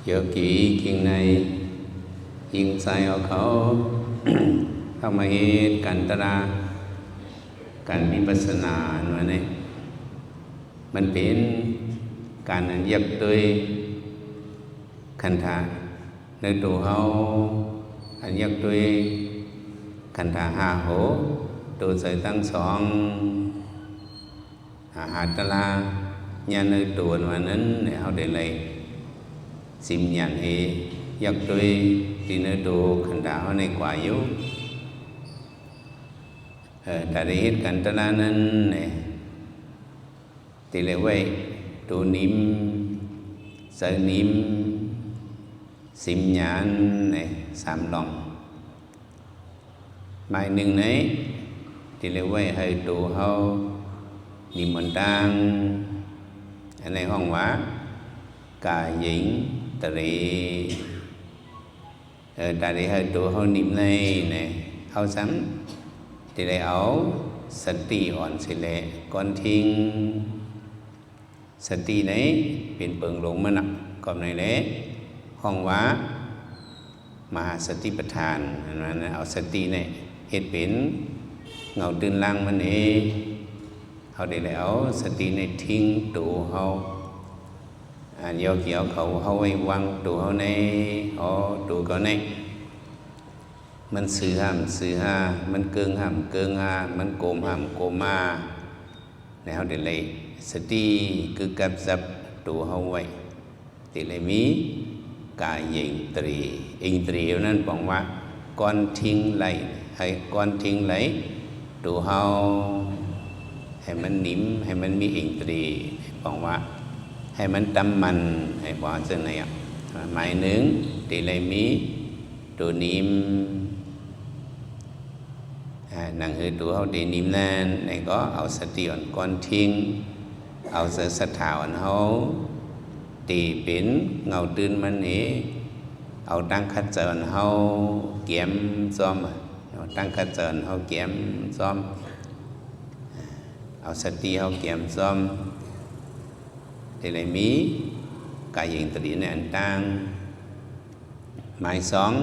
giờ kỹ kiên này yên sai ở khẩu không mà hết cảnh ta ra cảnh vipassana nói này mình đến cảnh dập tôi khẩn thả nơi tù hậu anh dập tôi khẩn thả hà hổ tù sợi tăng song hạt ta la nhà nơi tù mà nến để họ để lại sim nhận hệ dập tôi đi nơi tù khẩn thả họ này quả yếu tại đây hết cảnh ta la nên này tỷ lệ vậy tù niệm sợ niệm sim nhãn này sám lòng bài nâng này tỷ lệ vậy hơi tù hậu niệm mần trang anh này hoang hóa cả dính tỳ tại đây hơi tù hậu niệm này hậu sắm tỷ lệ ấu sân tì ổn sẽ lệ con thiên sân tì đấy biến bừng lũng mà nặng còn này đấy hoang hóa mà sân tì bật hàn ở sân tì này hết biến ngầu tương lang mà này họ để lại ấu sân tì này thiên tụ hậu do kiểu khẩu hậu ấy quăng tụ hậu này họ tụ có nàyมันสื่อห้ามันเกิงห้ามเกิงห้ามันโกมห้ามโกมาแล้วเดี๋ยวเลยสติคือกับจับตัวเขาไว้ติเลยมีกายอินทรีย์นั้นบอกว่าก้อนทิ้งไหลให้ก้อนทิ้งไหลตัวเขาให้มันนิ่มให้มันมีอินทรีย์บอกว่าให้มันตั้มมันให้บอกเช่นไหนหมายหนึ่งติเลยมีตัวนิ่มnăng hơi tụ hậu để niệm nan này có ảo sát tiện con thiên ảo sát sát thảo ẩn hậu tỳ biến ngầu tư man ấy ảo tăng khát trần hậu kiếm xóm tăng khát trần hậu kiếm xóm ảo sát tỳ hậu kiếm xóm để lại mí cả hiện tự này anh tăng mai xóm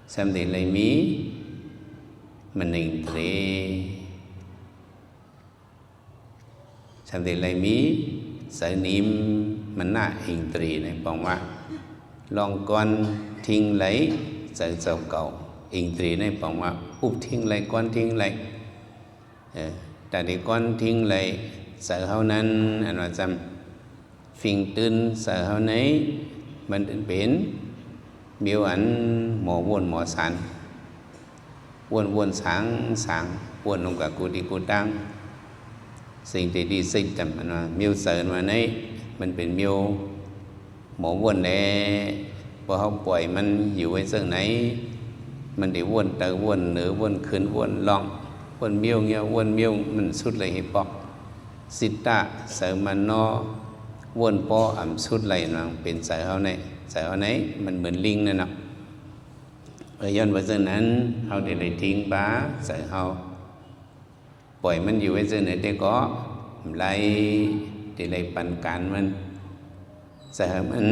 xem thì lấy mí mình hình thế xem thì lấy mí sở niệm mình là hình trì này bằngว่าลองก้อนทิ้งไหลsở sầu cầu hình trì này bằngว่าอุบทิ้งไหลก้อนทิ้งไหลแต่ที่ก้อนทิ้งไหลsởเท่านั้นอันว่าจำฟิงตื่นsởเท่านี้มันเป็นmiêu ảnh mò buồn mò sàn buồn sáng buồn không cả cô đi cô tăng sinh thì đi sinh tầm mà miêu sợ mà nấy mìnhเป็นmiêu mò buồn đểพอเขาปล่อยมันอยู่ไว้ซึ่งไหนมันได้วนเตอวนเหนือวนขึ้นวนลองวนmiêuเงี้ยวนmiêuมันสุดเลยให้ปอกสิตะเสริมมันนอวนปออ่ำสุดเลยนะเป็นเสริมเขาเนี่ยเสริมเขาเนี่ยมันเหมือนลิงนั่นนะย้อนไปเส้นนั้นเขาได้เลยทิ้งบ้าเสริมเขาปล่อยมันอยู่ไว้เส้นไหนได้ก็ไล่ได้เลยปันการมันเสริมมัน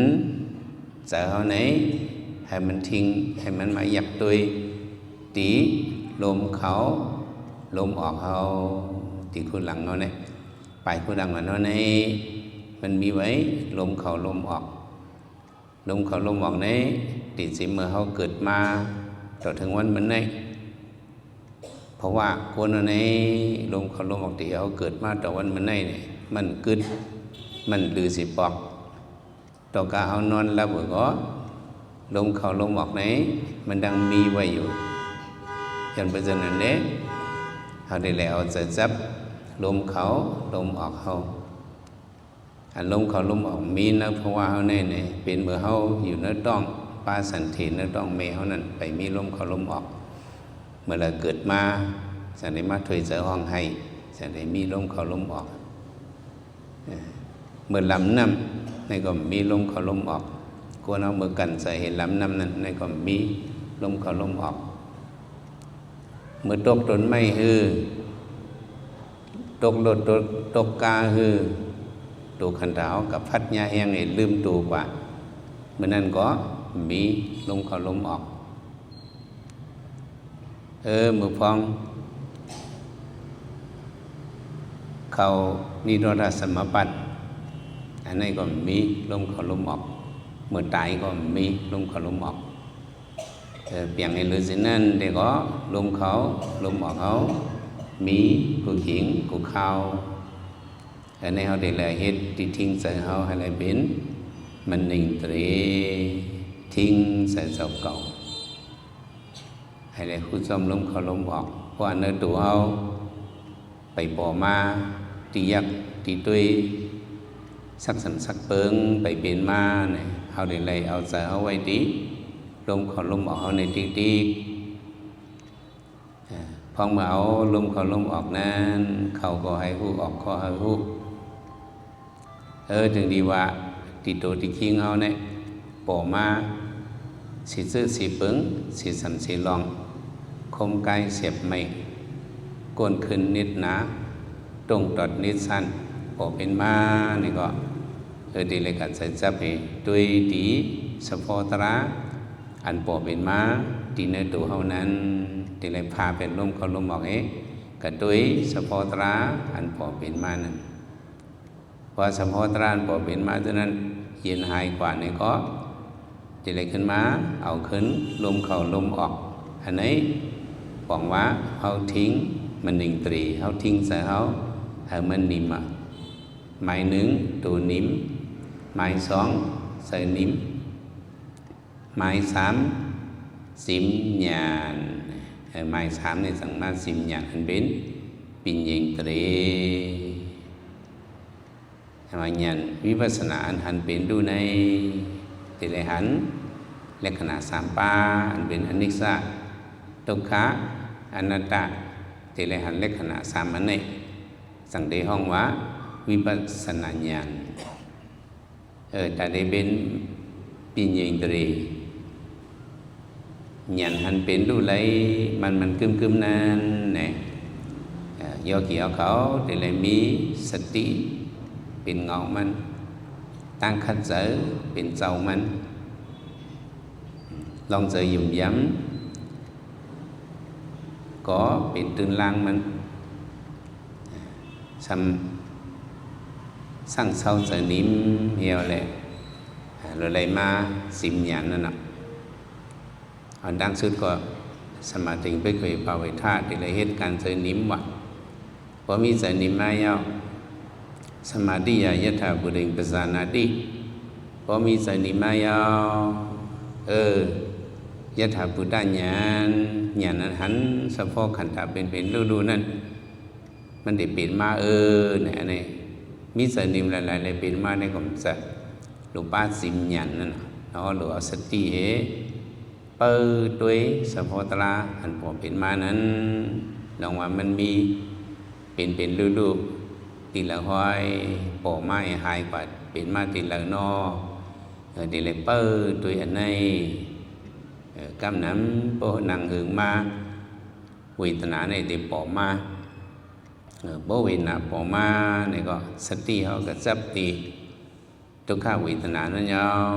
เสริมเขาเนี่ยให้มันทิ้งให้มันมาหยับตัวตีลมเขาลมออกเขาตีคู่หลังเขาเนี่ยไปคู่หลังเขาเนี่ยมันมีไว้ลมเขาลมออกลมเขาลมออกนี้ติดสิเมื่อเขาเกิดมาต่อถึงวันมันนี้เพราะว่าคนนี้ลมเขาลมออกที่เขาเกิดมาต่อวันมันนี้มันกึดมันลือสิปอกต่อกาเขานอนแล้วก็ลมเขาลมออกนี้มันดังมีไว้อยู่ยันไปจนนั้นเนี่ยเขาได้แล้วจะจับลมเขาลมออกเขาลมเขาลมออกมีนะเพราะว่าเขาเนี่ยเป็นเมื่อเขาอยู่ในต้องปาสันถิในต้องเมเขานั่นไปมีลมเขาลมออกเมื่อเราเกิดมาจะได้มาถอยเสือห้องให้จะได้มีลมเขาลมออกเมื่อลำน้ำในก็มีลมเขาลมออกกวนเอาเมื่อกันใส่เห็นลำน้ำนั้นในก็มีลมเขาลมออกเมื่อตกต้นไม้ฮือตกรถตกกาฮือ ตัวขันดาวกับพัดยาแห้งเนี่ยลืมตัวกว่าเมื่อนั้นก็มีลมเข้าลมออกมือพองเขานิโรธสมาบัติอันนี้ก็มีลมเข้าลมออกเมื่อตายก็มีลมเข้าลมออกเปลี่ยนในฤาษีนั่นเด็กก็ลมเขาลมออกเขามีกูหิงกูเข้าอันนี้เขาได้เลยเฮ็ดที่ทิ้งใส่เขาให้เลยเป็นมันนิ่งตรีทิ้งใส่เจ้าเก่าให้เลยคู่จอมลมเขาลมออกเพราะอันนั้นตัวเขาไปป่อมาตียักตีตุยสักสันสักเปิงไปเปลี่ยนมาเนี่ยเขาได้เลยเอาใส่เขาไว้ดีลมเขาลมออกเขาในตีพอมาเอาลมเขาลมออกนั้นเขาก็ให้หูออกก็ให้หูถึงดีว่าติดตัวติดคิงเขาเนี่ยป่อมาสีซื้อสีเปิงสีสันสีลองคมกายเสียบไม่ก้นขึ้นนิดหนาตรงตอดนิดสั้นป่อเป็นมานี่ก็ดีเลยกันใส่จับให้ด้วยดีสะโพตระอันป่อเป็นมาดีในตัวเขานั้นดีเลยพาเป็นลมเขาลมออกกับด้วยสะโพตระอันป่อเป็นมานั้นพอสะโพตระอันป่อเป็นมาฉะนั้นเย็นหายกว่านี่ก็ดีเลยขึ้นมาเอาขึ้นลมเข้าลมออกอันนี้บอกว่าเขาทิ้งมันนิ่งตรีเขาทิ้งใส่เขาให้มันนิ่มไม้หนึ่งตัวนิ่มไม้สองใส่นิ่มไม้สามสิมญาณไม้สามในสังมาสิมญาณอันเป็นปิญญิงตรีมาญาณวิปัสสนาอันหันเป็นดูในติเลหันลักษณะสามปาอันเป็นอนิจจาทุกขะอนัตตาติเลหันลักษณะสามอันนี้สังเดห้องว่าวิปัสสนาญาณแต่ได้เป็นปิญญิงตรีญาณหันเป็นดูไหลมันกึมนั่นเนี่ยโยกีเอาเขาติเลมีสติเป็นเงามันตั้งขัดเจอเป็นเจ้ามันลองเจอยุ่มย้ำcóเป็นตื่นล่างมันซ้ำสร้างเศร้าเจอนิ่มเหี่ยวแหละrồi lại ma xìm nhàn nữa nè đang suốt cóสมาธิไปคุยภาวะธาตุที่ละเหตุการเจอนิ่มว่ะพอมีเจอนิ่มมาแล้วสมาธิยะถาบุริงปัสสานาติพอมีเจอนิ่มมาแล้วยะถาปุตตะญาณนั้นหันสะโพกขันธะเป็นรูนั่นมันได้เปลี่ยนมาเนี่ยนี่มีเจอนิ่มหลายๆเลยเปลี่ยนมาในความสัตย์หลวงป้าสิมญาณนั่นเนาะหลวงสติเปิดด้วยสะโพตระอันพอเป็นมานั้นลองว่ามันมีเป็นรูปตีละห้อยป่อไม้หายกว่าเป็นมาตีละนอตีละเปิดด้วยอันนี้กำน้ำโปนังหึงมาวิตนาในตีป่อมาโบเวนะป่อมาเนี่ยก็สติเขาก็จับตีทุกข้าวิตนานั่นยาว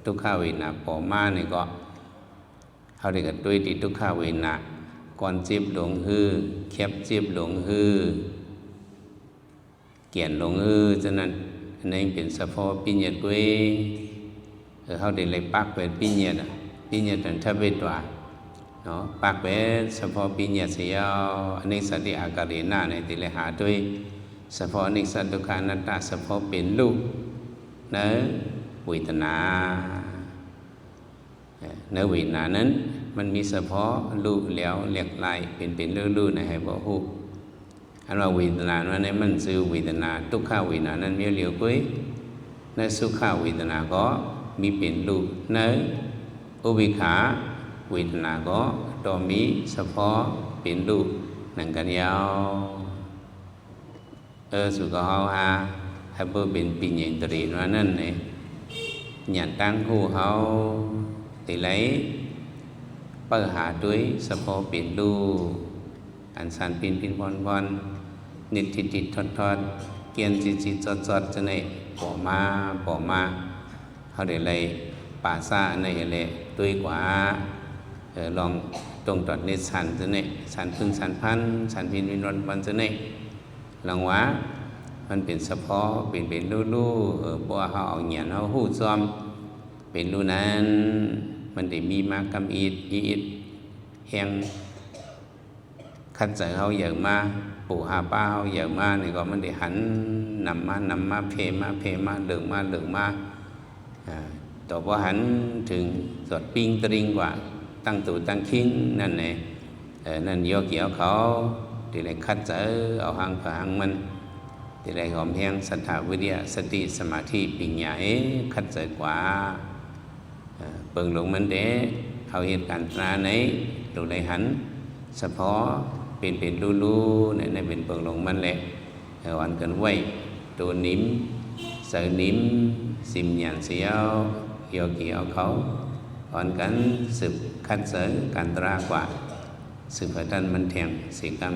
ทุกข้าเวนะป่อมาเนี่ยก็เขาได้กันด้วยที่ทุกข้าเวนะก่อนจีบหลงฮือแคบจีบหลงฮือเกียนหลงฮือฉะนั้นในเป็นสะโพปิญญาด้วยเขาได้เลยปักเป็นปิญญาตันทเวตวาเนาะปักเป็นสะโพปิญญาเสียอันนี้สติอาการิณาในติเลหาด้วยสะโพอนิสัตตุขานัตตาสะโพเป็นลูกเนื้อเวทนาในเวทนานั้นมันมีเฉพาะรูปแล้วเรียกลายเป็นรูปในให้บอกฮู้อันว่าเวทนานั้นมันคือเวทนาทุกขเวทนานั้นมีเหลียวกุ้ยในสุขเวทนาก็มีเป็นรูปในอุเบกขาเวทนาก็ต้องมีเฉพาะเป็นรูปนั่นกันยาวสุขเฮาฮาให้เพื่อเป็นปิญญาตรีนั้นเนี่ยญาณตั้งหูเขาตีไหลเปิดหาด้วยสะโพกเป็นดูอันสันปินพรนิดทิดทอด เกียนจิตจอดจะในปอมาเขาได้เลยป่าซ่าในเลยตุยกว่าลองตรงตอดนิสันจะในสันพึ่งสันพันสันพินวินรนวันจะในหลังว่ามันเป็นเฉพาะเป็นลู่บัวเขาเอาเหยียนเขาหู้ซ้อมเป็นลู่นั้นมันได้มีมากำอีดแห้งคัดใจเขาเยอะมาปู่หาป้าเขาเยอะมานี่ก็มันได้หันนำมาเพมาเหลืองมาต่อพอหันถึงสดปิ้งตริงกว่าตั้งตู่ตั้งคิงนั่นไงนั่นโยเกี่ยวเขาที่ได้คัดใจเอาหางผางมันที่ได้หอมแห้งสัทธาวิริยะสติสมาธิปิญญาคัดใจกว่าเปิงหลงมันเด้เอาเหตุการณ์ตราไหนดูได้หันเฉพาะเป็นลู่ในเป็นเปิงหลงมันแหละวันกันไว้ตัวนิ่มเสือนิ่มสิมหยันเสียวเกี่ยวเขาวันกันสืบคัดเสือการตรากว่าสืบพระท่านมันแทงสีกรรม